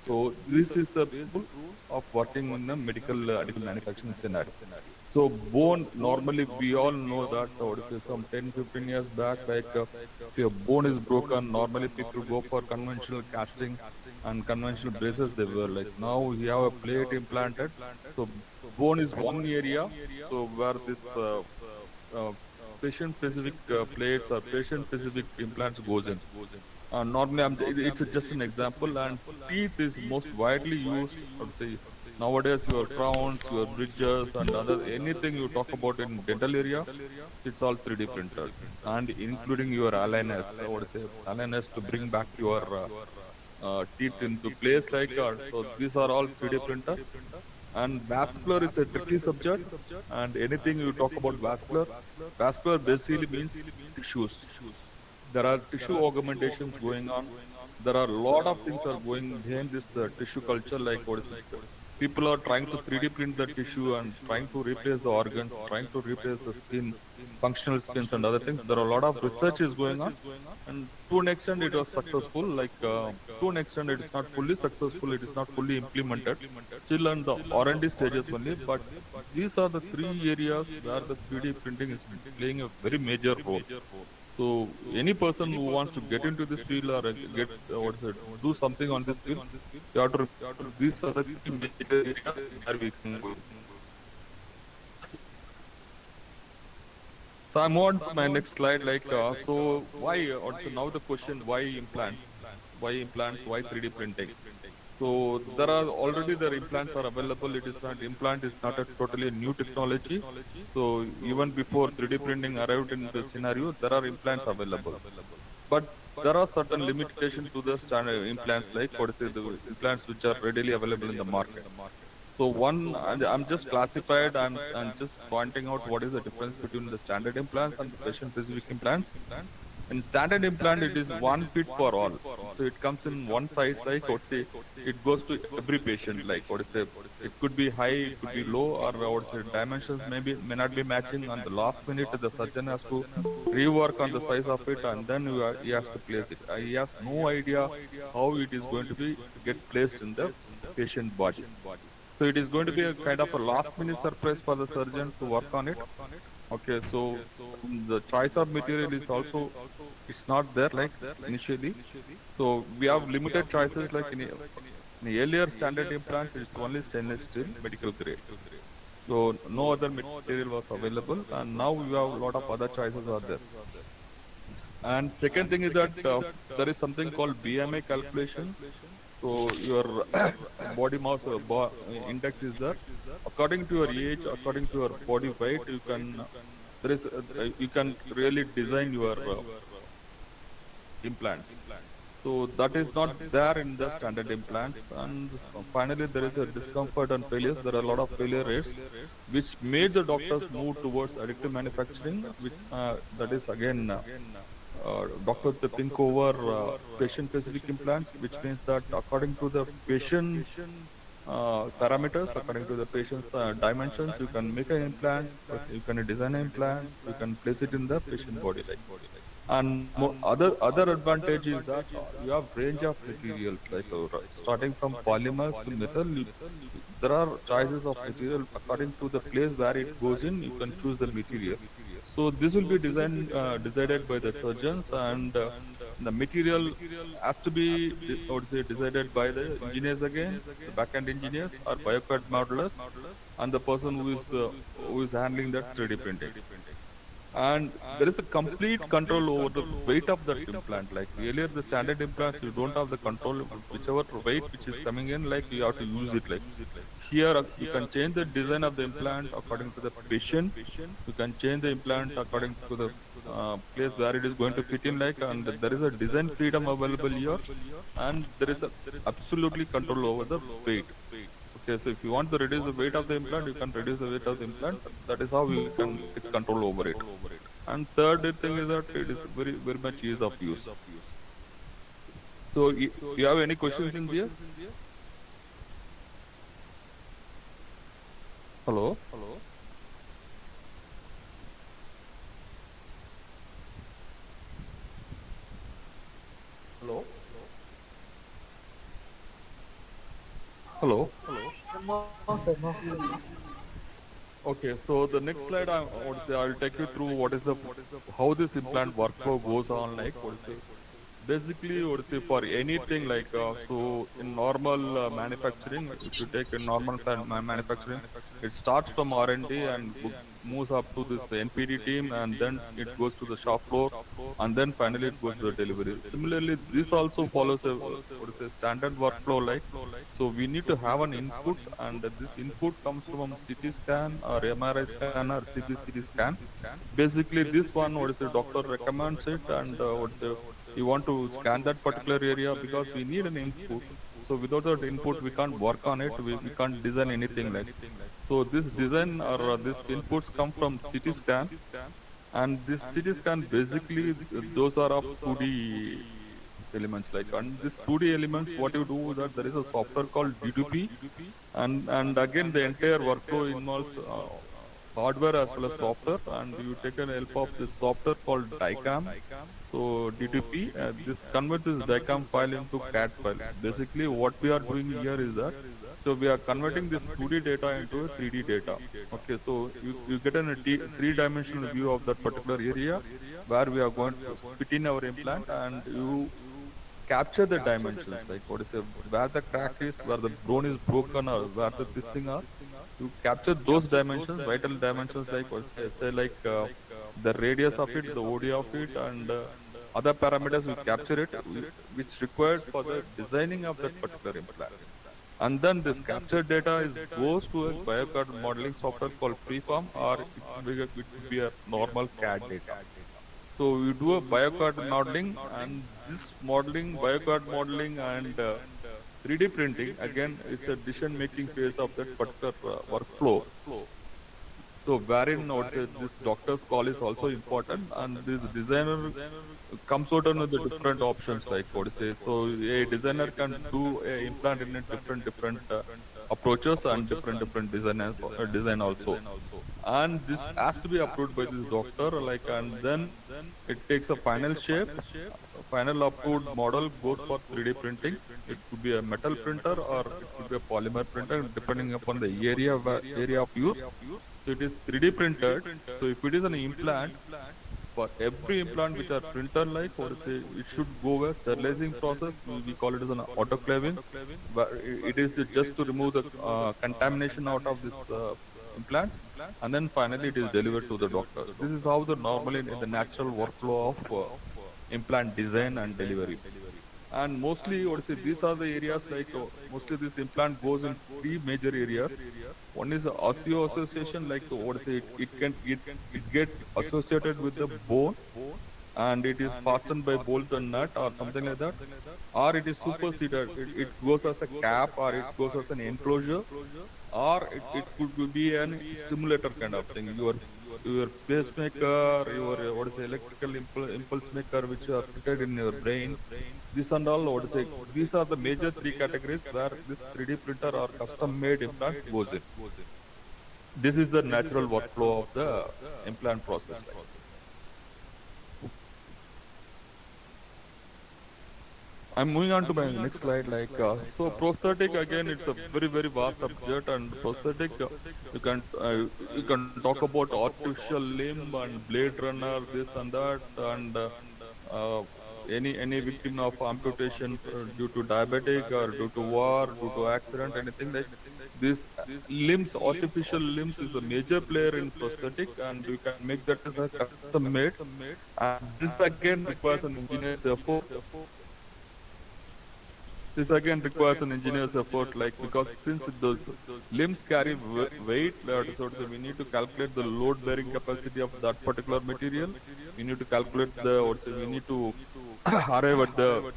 So this is a rule of working in a medical additive manufacturing scenario. So bone, normally we all know that what is it, some 10, 15 years back, if your bone is broken, normally people go for conventional casting and conventional braces they were like. Now we have a plate implanted. So bone is one area. So where this uh, patient specific plates or patient specific implants goes in. Normally, it's just an example, and teeth is most widely used. I would say nowadays, your crowns, your bridges, and other anything you talk about in dental area, it's all 3D printed, and including your aligners. I would say aligners to bring back your teeth into place. So, these are all 3D printer. And vascular is a tricky subject. And anything you talk about vascular basically means tissues. There are tissue augmentations going on. There are a lot of things are going behind this tissue culture. Like what is it? People are trying to 3D print the tissue and trying to replace the organs, trying to replace the skin, functional skins and other things. There are a lot of research is going on, and to an extent it was successful. To an extent it is not fully successful. It is not fully implemented. Still on the R&D stages only. But these are the three areas where the 3D printing is playing a very major role. So any person who wants to get into this field or get what is it, do something on this field, you have to remember these are the three major areas where we can go. So I'm on to my next slide. So why? Also now the question: why implants? Why implants? Why 3D printing? So there are already the implants are available. It is not implant is not a totally new technology. So even before 3D printing arrived in the scenario, there are implants available. But there are certain limitation to the standard implants, like what is it, the implants which are readily available in the market. So one, and I'm just classified. I'm just pointing out what is the difference between the standard implants and the patient-specific implants. In standard implant, it is one fit for all. So it comes in one size, like what say, it goes to every patient. Like what is say, it could be high, it could be low, or what say dimensions maybe may not be matching. On the last minute, the surgeon has to rework on the size of it, and then he has to place it. He has no idea how it is going to be get placed in the patient body. So it is going to be a kind of a last minute surprise for the surgeon to work on it. Okay, so the choice of material is also it's not there like initially. So we have limited choices like in the earlier standard implants, it's only stainless steel medical grade. So no other material was available, and now we have a lot of other choices are there. And second thing is that there is something called BMI calculation. So your body mass index is there. According to your age, according to your body weight, you can really design your implants. So that is not there in the standard implants. And finally, there is a discomfort and failures. There are a lot of failure rates, which made the doctors move towards additive manufacturing, which that is again doctor to think over patient-specific implants, which means that according to the patient parameters, according to the patient's dimensions, you can make an implant, you can design an implant, you can place it in the patient body. And other advantage is that you have range of materials starting from polymers to metal. There are choices of material according to the place where it goes in. You can choose the material. So this will be decided by the surgeons, and the material has to be, I would say, decided by the engineers again, the back-end engineers or BioCAD modelers, and the person who is handling the 3D printing. And there is a complete control over the weight of that implant. Like earlier the standard implants, you don't have the control. Whichever weight which is coming in, like you have to use it. Like here you can change the design of the implant according to the patient. You can change the implant according to the place where it is going to fit in. Like, and there is a design freedom available here, and there is a absolutely control over the weight. Okay, so if you want to reduce the weight of the implant, you can reduce the weight of the implant. That is how you can take control over it. And third thing is that it is very much ease of use. So you have any questions in there? Hello? Hello? Hello. No, sir, no. Okay, so the next slide I would say I'll take you through what is the how this implant workflow goes on. Like what is say basically what is say for anything like so in normal manufacturing, if you take a normal manufacturing, it starts from R&D and moves up to this NPD team, and then it goes to the shop floor, and then finally it goes to the delivery. Similarly, this also follows a what is a standard workflow. Like so we need to have an input, and this input comes from CT scan or MRI scan or CBCT scan. Basically, this one, what is the doctor recommends it, and what is the you want to scan that particular area because we need an input. So without that input, we can't work on it. We can't design anything like. So this design or this inputs come from CT scan, and this CT scan basically those are of 2D elements like, and this 2D elements what you do is that there is a software called D2P, and again the entire workflow involves hardware as well as software, and you take an help of this software called DICAM. So D2P, this converts this DICAM file into CAD file. Basically what we are doing here is that so we are converting this 2D data into a 3D data. Okay, so you get a three-dimensional view of that particular area where we are going to fit in our implant, and you capture the dimensions like what is it, where the crack is, where the bone is broken, or where the this thing are. You capture those dimensions, vital dimensions like what say like the radius of it, the OD of it, and other parameters. We capture it, which required for the designing of that particular implant. And then this captured data is goes to a biocard modeling software called Freeform, or it could be a normal CAD data. So you do a biocard modeling, and this modeling, biocard modeling, and 3D printing again is a decision making phase of that particular workflow. So wherein I would say this doctor's call is also important, and this designer comes out on the different options like what to say. So a designer can do a implant in a different approaches and different designers design also, and this has to be approved by this doctor. Like, and then it takes a final shape. A final approved model goes for 3D printing. It could be a metal printer or it could be a polymer printer, depending upon the area of use. So it is 3D printed. So if it is an implant, for every implant which are printer like, what to say, it should go a sterilizing process. We call it as an autoclaving, but it is just to remove the contamination out of this implants, and then finally it is delivered to the doctor. This is how the normally in the natural workflow of implant design and delivery. And mostly what to say, these are the areas like mostly this implant goes in three major areas. One is the osseo association, like what to say, it get associated with the bone, and it is fastened by bolt and nut or something like that, or it is superseded. It goes as a cap, or it goes as an enclosure, or it could be an stimulator kind of thing. Your pacemaker, your what is it, electrical impulse maker, which are fitted in your brain. This and all, what to say, these are the major three categories where this 3D printer or custom made implants goes in. This is the natural workflow of the implant process. Like. I'm moving on to my next slide. Like so, prosthetic again, it's a very vast subject, and prosthetic you can talk about artificial limb and Blade Runner, this and that, and uh, any victim of amputation due to diabetic or due to war, due to accident, anything like this. Limbs, artificial limbs, is a major player in prosthetic, and you can make that as a custom made. And this again requires an engineer's effort. This again requires an engineer's effort, like because since the limbs carry weight, so to say, we need to calculate the load bearing capacity of that particular material. We need to calculate the, or say, we need to arrive at the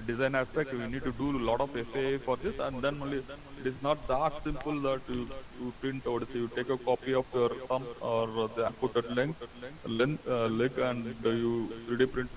design aspect. We need to do a lot of FAA for this, and then only it is not that simple that you print, or say, you take a copy of your thumb or the amputed leg, and you 3D print.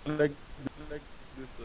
like this